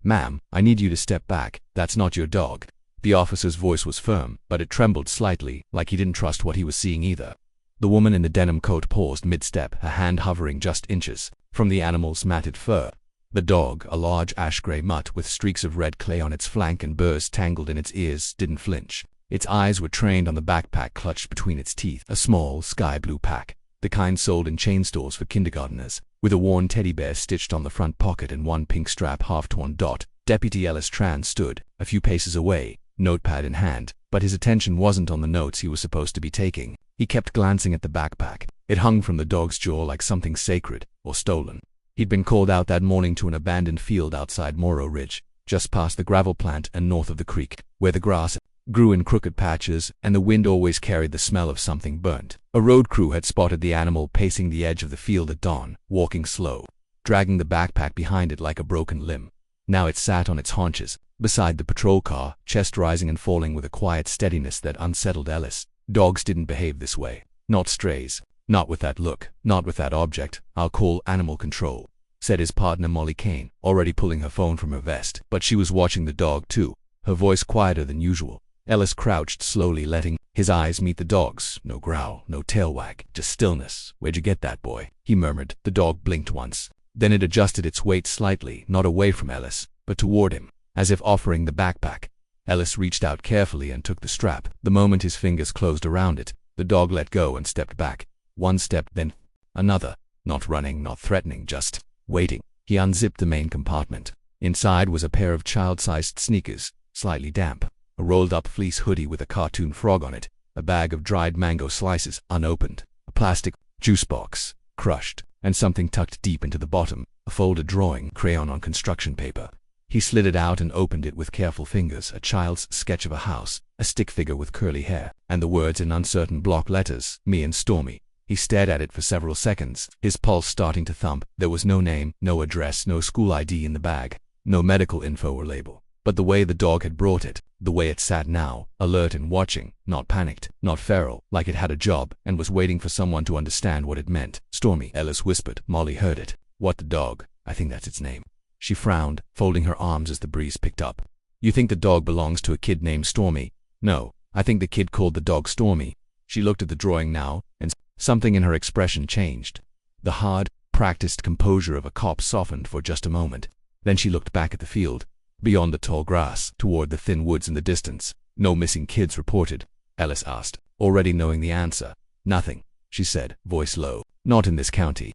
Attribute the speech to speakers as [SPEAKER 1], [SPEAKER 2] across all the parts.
[SPEAKER 1] "Ma'am, I need you to step back. That's not your dog." The officer's voice was firm, but it trembled slightly, like he didn't trust what he was seeing either. The woman in the denim coat paused mid-step, her hand hovering just inches from the animal's matted fur. The dog, a large ash-gray mutt with streaks of red clay on its flank and burrs tangled in its ears, didn't flinch. Its eyes were trained on the backpack clutched between its teeth, a small, sky-blue pack, the kind sold in chain stores for kindergarteners, with a worn teddy bear stitched on the front pocket and one pink strap half-torn dot. Deputy Ellis Tran stood a few paces away, notepad in hand, but his attention wasn't on the notes he was supposed to be taking. He kept glancing at the backpack. It hung from the dog's jaw like something sacred or stolen. He'd been called out that morning to an abandoned field outside Morrow Ridge, just past the gravel plant and north of the creek, where the grass grew in crooked patches and the wind always carried the smell of something burnt. A road crew had spotted the animal pacing the edge of the field at dawn, walking slow, dragging the backpack behind it like a broken limb. Now it sat on its haunches, beside the patrol car, chest rising and falling with a quiet steadiness that unsettled Ellis. Dogs didn't behave this way. Not strays. Not with that look. Not with that object. "I'll call animal control," said his partner Molly Kane, already pulling her phone from her vest. But she was watching the dog too, her voice quieter than usual. Ellis crouched slowly, letting his eyes meet the dog's. No growl, no tail wag, just stillness. "Where'd you get that, boy?" he murmured. The dog blinked once. Then it adjusted its weight slightly, not away from Ellis, but toward him, as if offering the backpack. Ellis reached out carefully and took the strap. The moment his fingers closed around it, the dog let go and stepped back. One step, then another. Not running, not threatening, just waiting. He unzipped the main compartment. Inside was a pair of child-sized sneakers, slightly damp, a rolled-up fleece hoodie with a cartoon frog on it, a bag of dried mango slices, unopened, a plastic juice box, crushed, and something tucked deep into the bottom, a folded drawing, crayon on construction paper. He slid it out and opened it with careful fingers, a child's sketch of a house, a stick figure with curly hair, and the words in uncertain block letters, "Me and Stormy." He stared at it for several seconds, his pulse starting to thump. There was no name, no address, no school ID in the bag, no medical info or label. But the way the dog had brought it, the way it sat now, alert and watching, not panicked, not feral, like it had a job and was waiting for someone to understand what it meant. "Stormy," Ellis whispered. Molly heard it. "What, the dog?" "I think that's its name." She frowned, folding her arms as the breeze picked up. "You think the dog belongs to a kid named Stormy?" "No, I think the kid called the dog Stormy." She looked at the drawing now, and something in her expression changed. The hard, practiced composure of a cop softened for just a moment. Then she looked back at the field, beyond the tall grass, toward the thin woods in the distance. "No missing kids reported?" Ellis asked, already knowing the answer. "Nothing," she said, voice low. "Not in this county.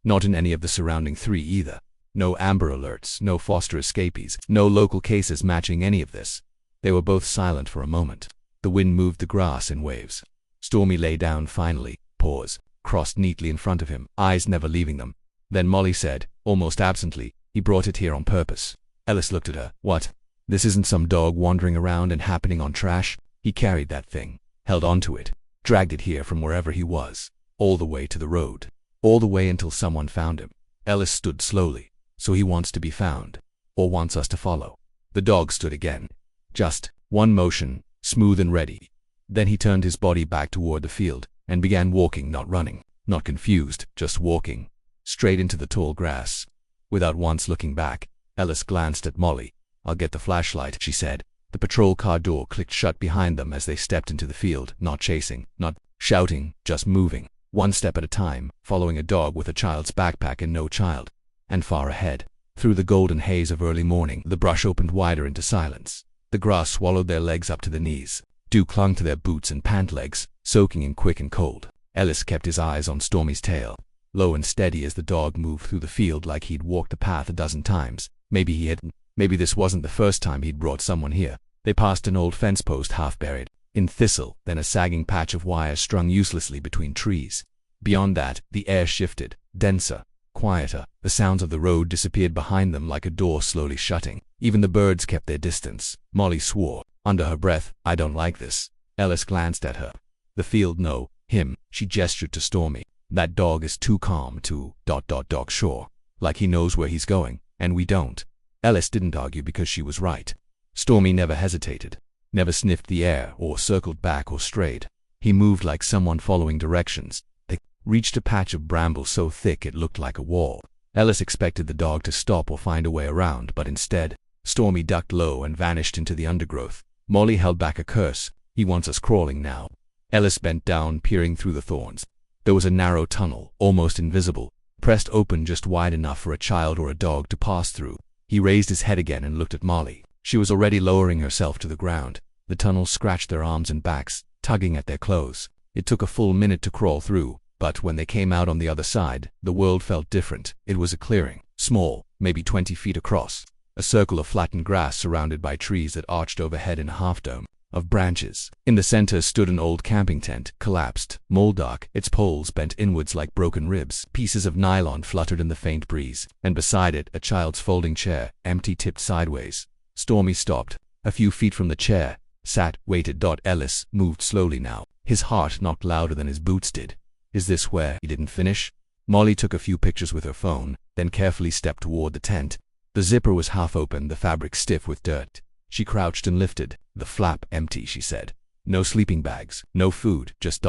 [SPEAKER 1] Not in any of the surrounding 3 either. No Amber Alerts, no foster escapees, no local cases matching any of this." They were both silent for a moment. The wind moved the grass in waves. Stormy lay down finally, paws crossed neatly in front of him, eyes never leaving them. Then Molly said, almost absently, "He brought it here on purpose." Ellis looked at her. "What? This isn't some dog wandering around and happening on trash. He carried that thing, held onto it, dragged it here from wherever he was, all the way to the road, all the way until someone found him." Ellis stood slowly. "So he wants to be found, or wants us to follow?" The dog stood again. Just one motion, smooth and ready. Then he turned his body back toward the field and began walking, not running, not confused, just walking, straight into the tall grass. Without once looking back, Ellis glanced at Molly. "I'll get the flashlight," she said. The patrol car door clicked shut behind them as they stepped into the field, not chasing, not shouting, just moving, one step at a time, following a dog with a child's backpack and no child. And far ahead, through the golden haze of early morning, the brush opened wider into silence. The grass swallowed their legs up to the knees. Dew clung to their boots and pant legs, soaking in quick and cold. Ellis kept his eyes on Stormy's tail, low and steady as the dog moved through the field like he'd walked the path a dozen times. Maybe he hadn't. Maybe this wasn't the first time he'd brought someone here. They passed an old fence post half buried in thistle, then a sagging patch of wire strung uselessly between trees. Beyond that, the air shifted, denser, quieter. The sounds of the road disappeared behind them like a door slowly shutting. Even the birds kept their distance. Molly swore, under her breath, "I don't like this." Ellis glanced at her. "The field, no. Him." She gestured to Stormy. "That dog is too calm to ... dog sure. Like he knows where he's going, and we don't." Ellis didn't argue because she was right. Stormy never hesitated, never sniffed the air or circled back or strayed. He moved like someone following directions. They reached a patch of bramble so thick it looked like a wall. Ellis expected the dog to stop or find a way around, but instead, Stormy ducked low and vanished into the undergrowth. Molly held back a curse. He wants us crawling now. Ellis bent down, peering through the thorns. There was a narrow tunnel, almost invisible, pressed open just wide enough for a child or a dog to pass through. He raised his head again and looked at Molly. She was already lowering herself to the ground. The tunnel scratched their arms and backs, tugging at their clothes. It took a full minute to crawl through, but when they came out on the other side, the world felt different. It was a clearing, small, maybe 20 feet across. A circle of flattened grass surrounded by trees that arched overhead in a half-dome of branches. In the center stood an old camping tent, collapsed, mold-dark, its poles bent inwards like broken ribs. Pieces of nylon fluttered in the faint breeze, and beside it, a child's folding chair, empty, tipped sideways. Stormy stopped. A few feet from the chair, sat, waited. Ellis moved slowly now. His heart knocked louder than his boots did. Is this where he didn't finish? Molly took a few pictures with her phone, then carefully stepped toward the tent. The zipper was half open, the fabric stiff with dirt. She crouched and lifted. The flap empty, she said. No sleeping bags, no food, just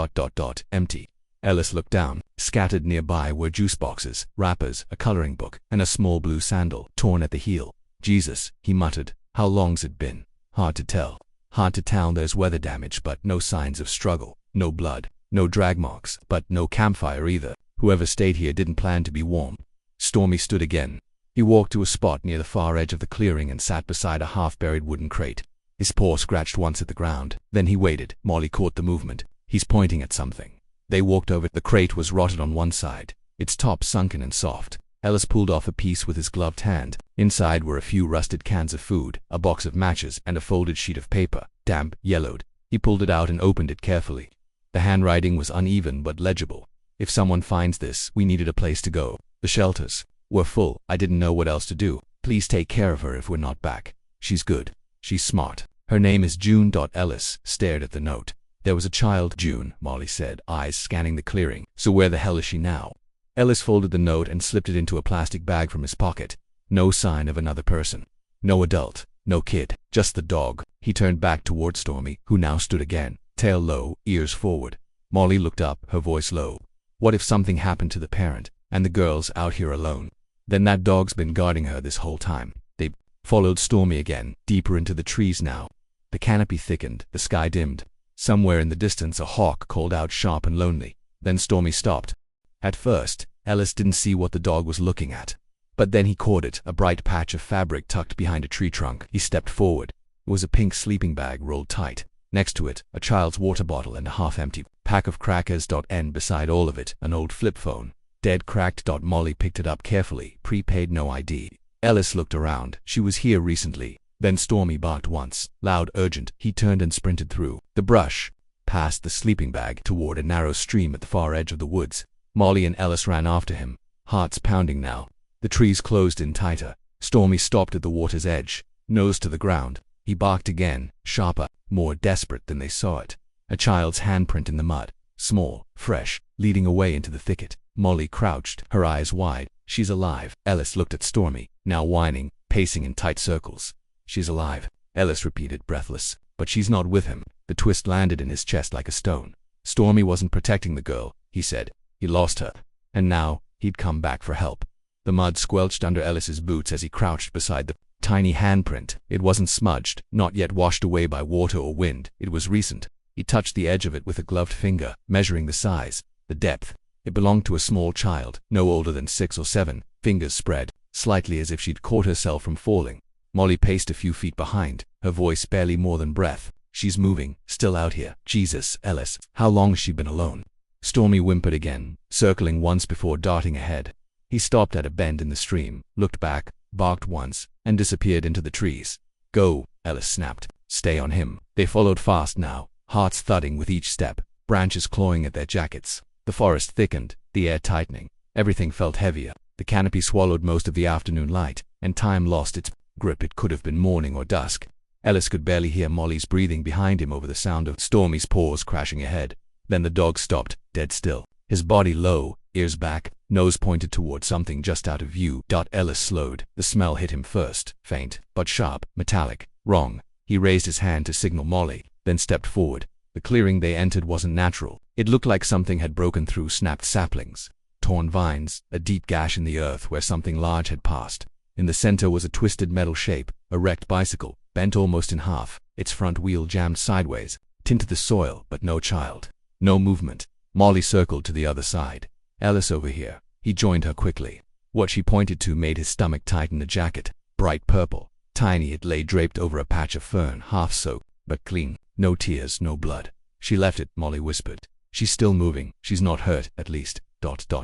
[SPEAKER 1] empty. Ellis looked down. Scattered nearby were juice boxes, wrappers, a coloring book, and a small blue sandal, torn at the heel. Jesus, he muttered. How long's it been? Hard to tell. Hard to tell. There's weather damage, but no signs of struggle. No blood. No drag marks, but no campfire either. Whoever stayed here didn't plan to be warm. Stormy stood again. He walked to a spot near the far edge of the clearing and sat beside a half-buried wooden crate. His paw scratched once at the ground. Then he waited. Molly caught the movement. He's pointing at something. They walked over. The crate was rotted on one side, its top sunken and soft. Ellis pulled off a piece with his gloved hand. Inside were a few rusted cans of food, a box of matches, and a folded sheet of paper, damp, yellowed. He pulled it out and opened it carefully. The handwriting was uneven but legible. If someone finds this, we needed a place to go. The shelters were full. I didn't know what else to do. Please take care of her if we're not back. She's good. She's smart. Her name is June. Ellis stared at the note. There was a child. June, Molly said, eyes scanning the clearing. So where the hell is she now? Ellis folded the note and slipped it into a plastic bag from his pocket. No sign of another person. No adult. No kid. Just the dog. He turned back toward Stormy, who now stood again, tail low, ears forward. Molly looked up, her voice low. What if something happened to the parent, and the girl's out here alone? Then that dog's been guarding her this whole time. They followed Stormy again, deeper into the trees now. The canopy thickened, the sky dimmed. Somewhere in the distance a hawk called out sharp and lonely. Then Stormy stopped. At first, Ellis didn't see what the dog was looking at. But then he caught it, a bright patch of fabric tucked behind a tree trunk. He stepped forward. It was a pink sleeping bag rolled tight. Next to it, a child's water bottle and a half-empty pack of crackers. And beside all of it, an old flip phone. Dead cracked. Molly picked it up carefully, prepaid, no ID. Ellis looked around. She was here recently. Then Stormy barked once, loud, urgent. He turned and sprinted through the brush, past the sleeping bag, toward a narrow stream at the far edge of the woods. Molly and Ellis ran after him, hearts pounding now. The trees closed in tighter. Stormy stopped at the water's edge, nose to the ground. He barked again, sharper, more desperate than they saw it. A child's handprint in the mud, small, fresh, leading away into the thicket. Molly crouched, her eyes wide. She's alive. Ellis looked at Stormy, now whining, pacing in tight circles. She's alive, Ellis repeated, breathless. But she's not with him. The twist landed in his chest like a stone. Stormy wasn't protecting the girl, he said. He lost her. And now, he'd come back for help. The mud squelched under Ellis's boots as he crouched beside the tiny handprint. It wasn't smudged, not yet washed away by water or wind. It was recent. He touched the edge of it with a gloved finger, measuring the size, the depth. It belonged to a small child, no older than 6 or 7, fingers spread, slightly as if she'd caught herself from falling. Molly paced a few feet behind, her voice barely more than breath. She's moving, still out here. Jesus, Ellis, how long's she been alone? Stormy whimpered again, circling once before darting ahead. He stopped at a bend in the stream, looked back, barked once, and disappeared into the trees. Go, Ellis snapped. Stay on him. They followed fast now, hearts thudding with each step, branches clawing at their jackets. The forest thickened, the air tightening. Everything felt heavier. The canopy swallowed most of the afternoon light, and time lost its grip. It could have been morning or dusk. Ellis could barely hear Molly's breathing behind him over the sound of Stormy's paws crashing ahead. Then the dog stopped, dead still, his body low, ears back, nose pointed toward something just out of view. Ellis slowed. The smell hit him first, faint, but sharp, metallic. Wrong. He raised his hand to signal Molly, then stepped forward. The clearing they entered wasn't natural. It looked like something had broken through snapped saplings, torn vines, a deep gash in the earth where something large had passed. In the center was a twisted metal shape, a wrecked bicycle, bent almost in half, its front wheel jammed sideways, into the soil, but no child. No movement. Molly circled to the other side. Ellis over here. He joined her quickly. What she pointed to made his stomach tighten. A jacket, bright purple. Tiny, it lay draped over a patch of fern, half soaked, but clean. No tears, no blood. She left it, Molly whispered. She's still moving. She's not hurt, at least.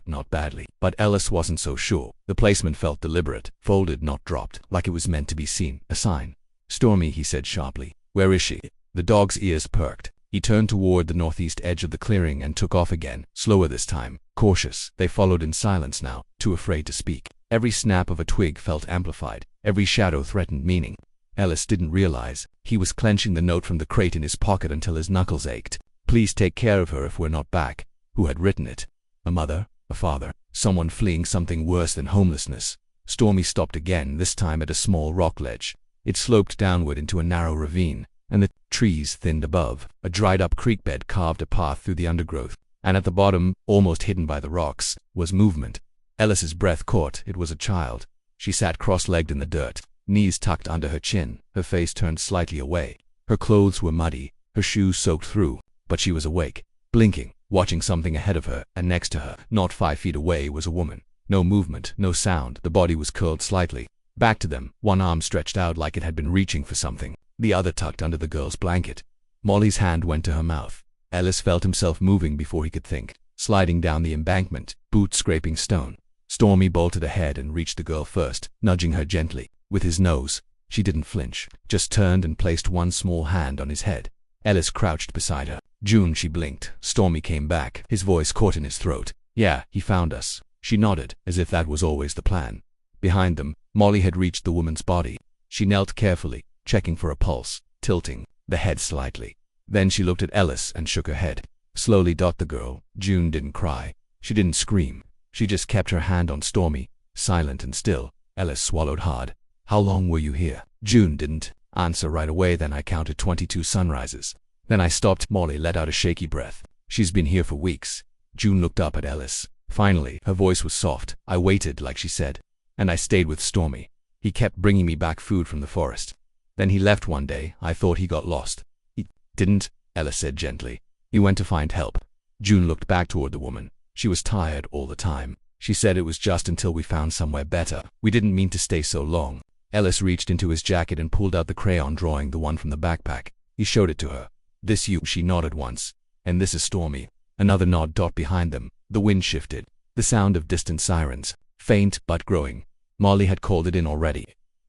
[SPEAKER 1] Not badly. But Ellis wasn't so sure. The placement felt deliberate, folded, not dropped, like it was meant to be seen. A sign. Stormy, he said sharply. Where is she? The dog's ears perked. He turned toward the northeast edge of the clearing and took off again, slower this time, cautious. They followed in silence now, too afraid to speak. Every snap of a twig felt amplified. Every shadow threatened meaning. Ellis didn't realize. He was clenching the note from the crate in his pocket until his knuckles ached. Please take care of her if we're not back. Who had written it? A mother? A father? Someone fleeing something worse than homelessness? Stormy stopped again, this time at a small rock ledge. It sloped downward into a narrow ravine, and the trees thinned above. A dried-up creek bed carved a path through the undergrowth, and at the bottom, almost hidden by the rocks, was movement. Ellis's breath caught. It was a child. She sat cross-legged in the dirt, knees tucked under her chin, her face turned slightly away. Her clothes were muddy, her shoes soaked through, but she was awake, blinking, watching something ahead of her, and next to her, not 5 feet away, was a woman. No movement, no sound. The body was curled slightly. Back to them, one arm stretched out like it had been reaching for something, the other tucked under the girl's blanket. Molly's hand went to her mouth. Ellis felt himself moving before he could think, sliding down the embankment, boots scraping stone. Stormy bolted ahead and reached the girl first, nudging her gently, with his nose. She didn't flinch, just turned and placed one small hand on his head. Ellis crouched beside her. June, she blinked. Stormy came back, his voice caught in his throat. Yeah, he found us. She nodded, as if that was always the plan. Behind them, Molly had reached the woman's body. She knelt carefully, checking for a pulse, tilting the head slightly. Then she looked at Ellis and shook her head. Slowly, the girl. June didn't cry. She didn't scream. She just kept her hand on Stormy, silent and still. Ellis swallowed hard. How long were you here? June didn't answer right away. Then I counted 22 sunrises. Then I stopped. Molly let out a shaky breath. She's been here for weeks. June looked up at Ellis. Finally, her voice was soft. I waited, like she said. And I stayed with Stormy. He kept bringing me back food from the forest. Then he left one day. I thought he got lost. He didn't, Ellis said gently. He went to find help. June looked back toward the woman. She was tired all the time. She said it was just until we found somewhere better. We didn't mean to stay so long. Ellis reached into his jacket and pulled out the crayon drawing, the one from the backpack. He showed it to her. This you, she nodded once. And this is Stormy. Another nod. Behind them, the wind shifted. The sound of distant sirens, faint but growing. Molly had called it in already.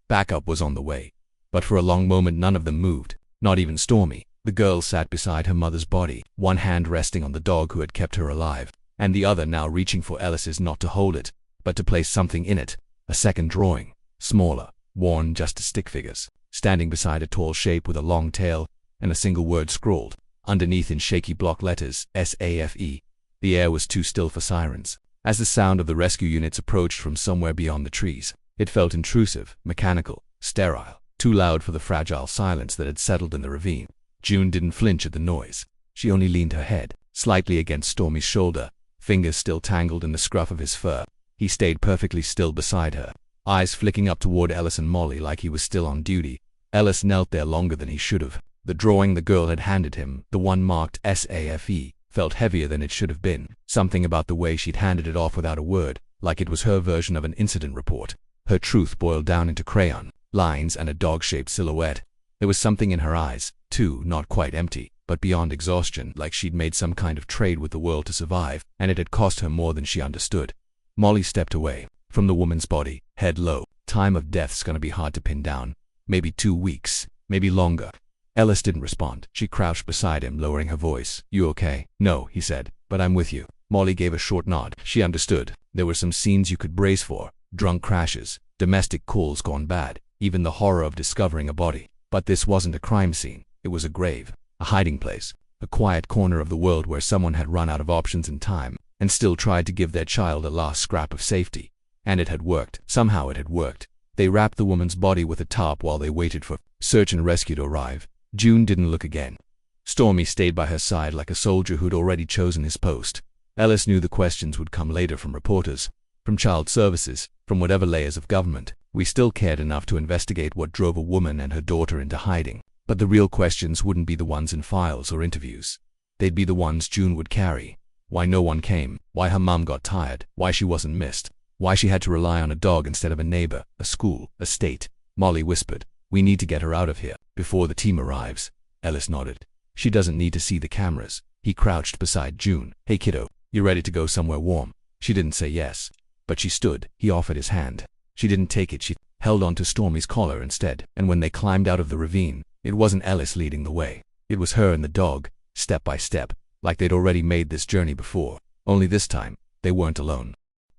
[SPEAKER 1] Backup was on the way. But for a long moment none of them moved, not even Stormy. The girl sat beside her mother's body, one hand resting on the dog who had kept her alive, and the other now reaching for Ellis's, not to hold it, but to place something in it. A second drawing, smaller, worn just to stick figures, standing beside a tall shape with a long tail, and a single word scrawled underneath in shaky block letters, SAFE. The air was too still for sirens. As the sound of the rescue units approached from somewhere beyond the trees, it felt intrusive, mechanical, sterile, too loud for the fragile silence that had settled in the ravine. June didn't flinch at the noise. She only leaned her head slightly against Stormy's shoulder, fingers still tangled in the scruff of his fur. He stayed perfectly still beside her, eyes flicking up toward Ellis and Molly like he was still on duty. Ellis knelt there longer than he should have. The drawing the girl had handed him, the one marked SAFE, felt heavier than it should have been. Something about the way she'd handed it off without a word, like it was her version of an incident report. Her truth boiled down into crayon, lines and a dog-shaped silhouette. There was something in her eyes, too, not quite empty, but beyond exhaustion, like she'd made some kind of trade with the world to survive, and it had cost her more than she understood. Molly stepped away from the woman's body, head low. Time of death's gonna be hard to pin down. Maybe 2 weeks, maybe longer. Ellis didn't respond. She crouched beside him, lowering her voice. You okay? No, he said, but I'm with you. Molly gave a short nod. She understood. There were some scenes you could brace for. Drunk crashes, domestic calls gone bad, even the horror of discovering a body. But this wasn't a crime scene. It was a grave, a hiding place, a quiet corner of the world where someone had run out of options and time, and still tried to give their child a last scrap of safety. And it had worked. Somehow it had worked. They wrapped the woman's body with a tarp while they waited for search and rescue to arrive. June didn't look again. Stormy stayed by her side like a soldier who'd already chosen his post. Ellis knew the questions would come later from reporters, from child services, from whatever layers of government. We still cared enough to investigate what drove a woman and her daughter into hiding. But the real questions wouldn't be the ones in files or interviews. They'd be the ones June would carry. Why no one came, why her mum got tired, why she wasn't missed, why she had to rely on a dog instead of a neighbor, a school, a state. Molly whispered, "We need to get her out of here, before the team arrives." Ellis nodded. "She doesn't need to see the cameras." He crouched beside June. "Hey kiddo, you ready to go somewhere warm?" She didn't say yes, but she stood. He offered his hand. She didn't take it. She held onto Stormy's collar instead, and when they climbed out of the ravine, it wasn't Ellis leading the way. It was her and the dog, step by step, like they'd already made this journey before. Only this time, they weren't alone.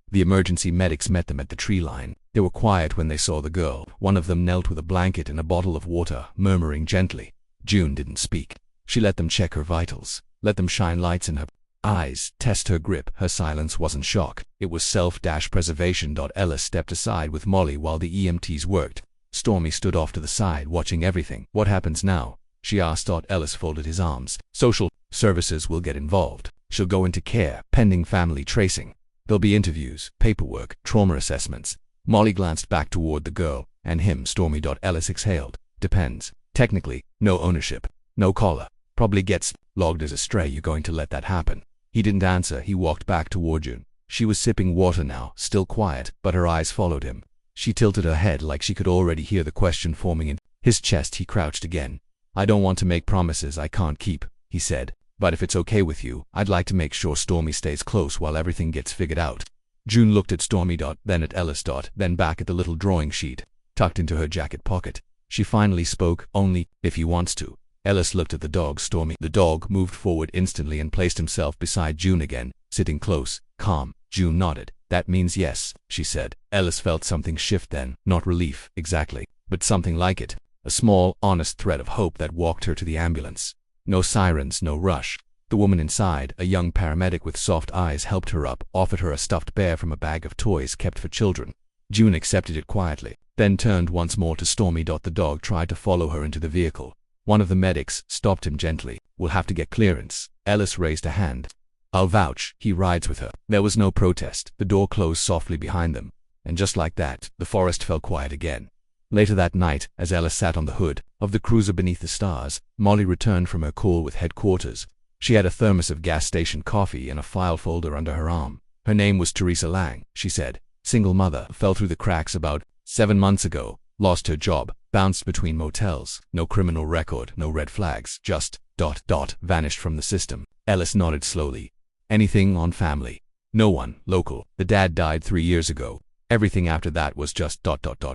[SPEAKER 1] The emergency medics met them at the tree line. They were quiet when they saw the girl. One of them knelt with a blanket and a bottle of water, murmuring gently. June didn't speak. She let them check her vitals, let them shine lights in her eyes, test her grip. Her silence wasn't shock. It was self-preservation. Ellis stepped aside with Molly while the EMTs worked. Stormy stood off to the side, watching everything. "What happens now?" she asked. Ellis folded his arms. "Social services will get involved. She'll go into care, pending family tracing. There'll be interviews, paperwork, trauma assessments." Molly glanced back toward the girl, and him. Stormy. Ellis exhaled. "Depends. Technically, no ownership, no collar. Probably gets logged as a stray. You going to let that happen?" He didn't answer. He walked back toward June. She was sipping water now, still quiet, but her eyes followed him. She tilted her head like she could already hear the question forming in his chest. He crouched again. "I don't want to make promises I can't keep," he said, "but if it's okay with you, I'd like to make sure Stormy stays close while everything gets figured out." June looked at Stormy. Then at Ellis. Then back at the little drawing sheet, tucked into her jacket pocket. She finally spoke, "Only if he wants to." Ellis looked at the dog. Stormy. The dog moved forward instantly and placed himself beside June again, sitting close, calm. June nodded. "That means yes," she said. Ellis felt something shift then, not relief, exactly, but something like it. A small, honest thread of hope that walked her to the ambulance. No sirens, no rush. The woman inside, a young paramedic with soft eyes, helped her up, offered her a stuffed bear from a bag of toys kept for children. June accepted it quietly, then turned once more to Stormy. The dog tried to follow her into the vehicle. One of the medics stopped him gently. "We'll have to get clearance." Ellis raised a hand. "I'll vouch, he rides with her." There was no protest. The door closed softly behind them, and just like that, the forest fell quiet again. Later that night, as Ellis sat on the hood of the cruiser beneath the stars, Molly returned from her call with headquarters. She had a thermos of gas station coffee and a file folder under her arm. Her name was Teresa Lang, she said. Single mother, fell through the cracks about 7 months ago, lost her job, bounced between motels, no criminal record, no red flags, just ... vanished from the system. Ellis nodded slowly. "Anything on family?" "No one, local. The dad died 3 years ago. Everything after that was just ...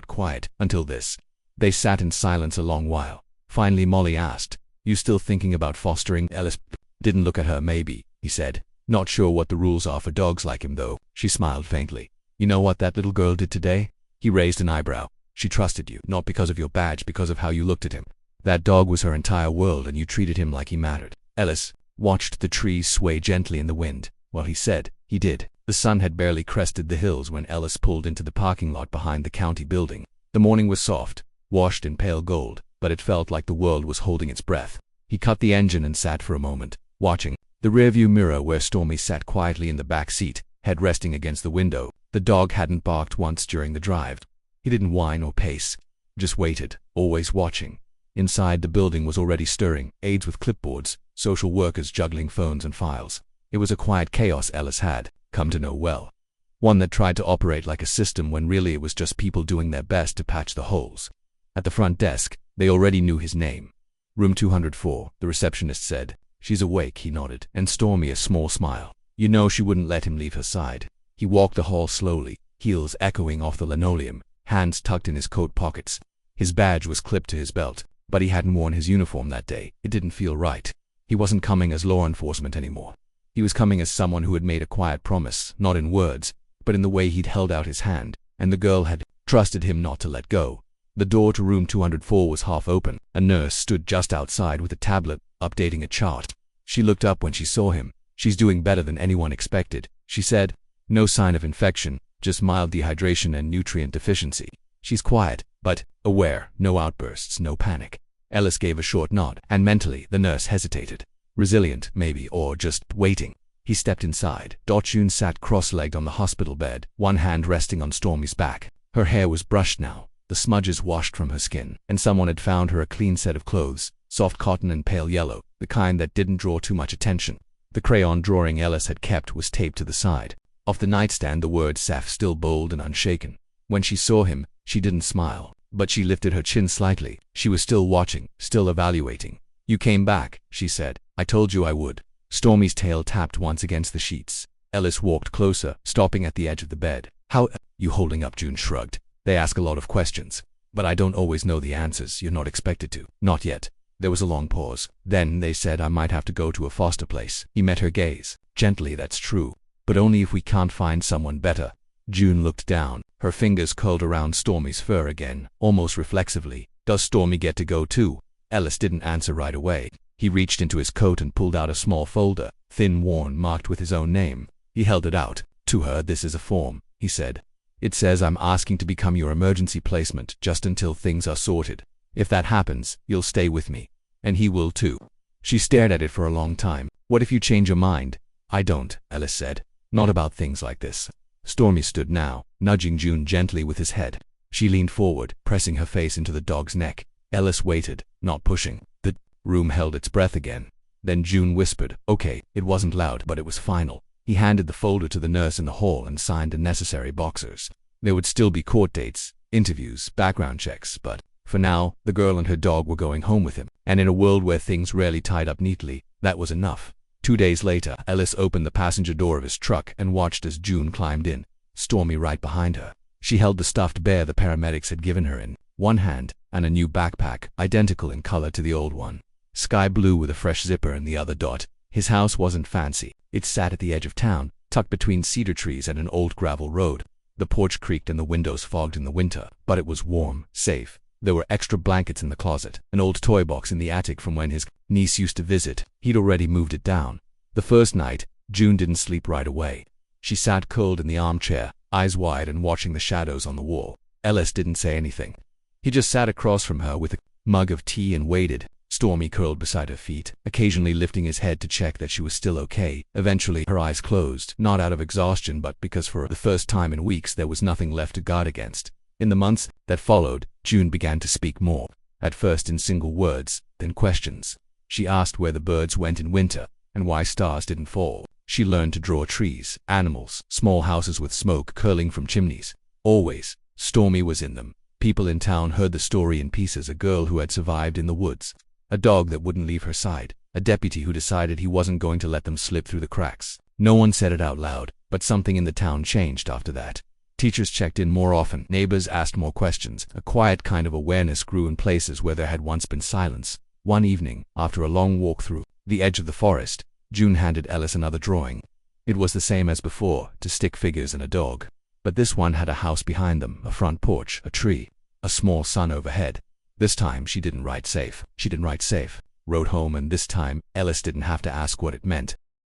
[SPEAKER 1] quiet, until this." They sat in silence a long while. Finally Molly asked, "You still thinking about fostering?" Ellis didn't look at her. "Maybe," he said. "Not sure what the rules are for dogs like him though." She smiled faintly. "You know what that little girl did today?" He raised an eyebrow. "She trusted you, not because of your badge, because of how you looked at him. That dog was her entire world and you treated him like he mattered." Ellis watched the trees sway gently in the wind. Well, he said, he did. The sun had barely crested the hills when Ellis pulled into the parking lot behind the county building. The morning was soft, washed in pale gold, but it felt like the world was holding its breath. He cut the engine and sat for a moment, watching the rearview mirror where Stormy sat quietly in the back seat, head resting against the window. The dog hadn't barked once during the drive. He didn't whine or pace, just waited, always watching. Inside the building was already stirring, aides with clipboards, social workers juggling phones and files. It was a quiet chaos Ellis had come to know well. One that tried to operate like a system when really it was just people doing their best to patch the holes. At the front desk, they already knew his name. "Room 204, the receptionist said. "She's awake," he nodded, and Stormy a small smile. You know she wouldn't let him leave her side. He walked the hall slowly, heels echoing off the linoleum, hands tucked in his coat pockets. His badge was clipped to his belt, but he hadn't worn his uniform that day. It didn't feel right. He wasn't coming as law enforcement anymore. He was coming as someone who had made a quiet promise, not in words, but in the way he'd held out his hand, and the girl had trusted him not to let go. The door to room 204 was half open. A nurse stood just outside with a tablet, updating a chart. She looked up when she saw him. "She's doing better than anyone expected," she said. "No sign of infection, just mild dehydration and nutrient deficiency. She's quiet, but aware, no outbursts, no panic." Ellis gave a short nod, and mentally the nurse hesitated. Resilient, maybe, or just waiting. He stepped inside. June sat cross-legged on the hospital bed, one hand resting on Stormy's back. Her hair was brushed now, the smudges washed from her skin, and someone had found her a clean set of clothes, soft cotton and pale yellow, the kind that didn't draw too much attention. The crayon drawing Ellis had kept was taped to the side. Off the nightstand the word Saf still bold and unshaken. When she saw him, she didn't smile, but she lifted her chin slightly. She was still watching, still evaluating. "You came back," she said. "I told you I would." Stormy's tail tapped once against the sheets. Ellis walked closer, stopping at the edge of the bed. "How you holding up?" June shrugged. "They ask a lot of questions, but I don't always know the answers. You're not expected to." "Not yet." There was a long pause. "Then they said I might have to go to a foster place." He met her gaze. "Gently, that's true. But only if we can't find someone better." June looked down. Her fingers curled around Stormy's fur again, almost reflexively. "Does Stormy get to go too?" Ellis didn't answer right away. He reached into his coat and pulled out a small folder, thin, worn, marked with his own name. He held it out. "To her, this is a form," he said. "It says I'm asking to become your emergency placement just until things are sorted. If that happens, you'll stay with me. And he will too." She stared at it for a long time. "What if you change your mind?" "I don't," Ellis said. "Not about things like this." Stormy stood now, nudging June gently with his head. She leaned forward, pressing her face into the dog's neck. Ellis waited, not pushing. The room held its breath again. Then June whispered, "Okay." It wasn't loud, but it was final. He handed the folder to the nurse in the hall and signed the necessary boxers. There would still be court dates, interviews, background checks, but for now, the girl and her dog were going home with him. And in a world where things rarely tied up neatly, that was enough. 2 days later, Ellis opened the passenger door of his truck and watched as June climbed in, Stormy right behind her. She held the stuffed bear the paramedics had given her in one hand, and a new backpack, identical in color to the old one. Sky blue with a fresh zipper in the other dot. His house wasn't fancy. It sat at the edge of town, tucked between cedar trees and an old gravel road. The porch creaked and the windows fogged in the winter, but it was warm, safe. There were extra blankets in the closet, an old toy box in the attic from when his niece used to visit. He'd already moved it down. The first night, June didn't sleep right away. She sat curled in the armchair, eyes wide and watching the shadows on the wall. Ellis didn't say anything. He just sat across from her with a mug of tea and waited. Stormy curled beside her feet, occasionally lifting his head to check that she was still okay. Eventually, her eyes closed, not out of exhaustion but because for the first time in weeks there was nothing left to guard against. In the months that followed, June began to speak more, at first in single words, then questions. She asked where the birds went in winter, and why stars didn't fall. She learned to draw trees, animals, small houses with smoke curling from chimneys. Always, Stormy was in them. People in town heard the story in pieces: a girl who had survived in the woods, a dog that wouldn't leave her side, a deputy who decided he wasn't going to let them slip through the cracks. No one said it out loud, but something in the town changed after that. Teachers checked in more often, neighbors asked more questions, a quiet kind of awareness grew in places where there had once been silence. One evening, after a long walk through the edge of the forest, June handed Ellis another drawing. It was the same as before, to stick figures and a dog. But this one had a house behind them, a front porch, a tree, a small sun overhead. This time she didn't write safe. She didn't write safe, wrote home, and this time Ellis didn't have to ask what it meant.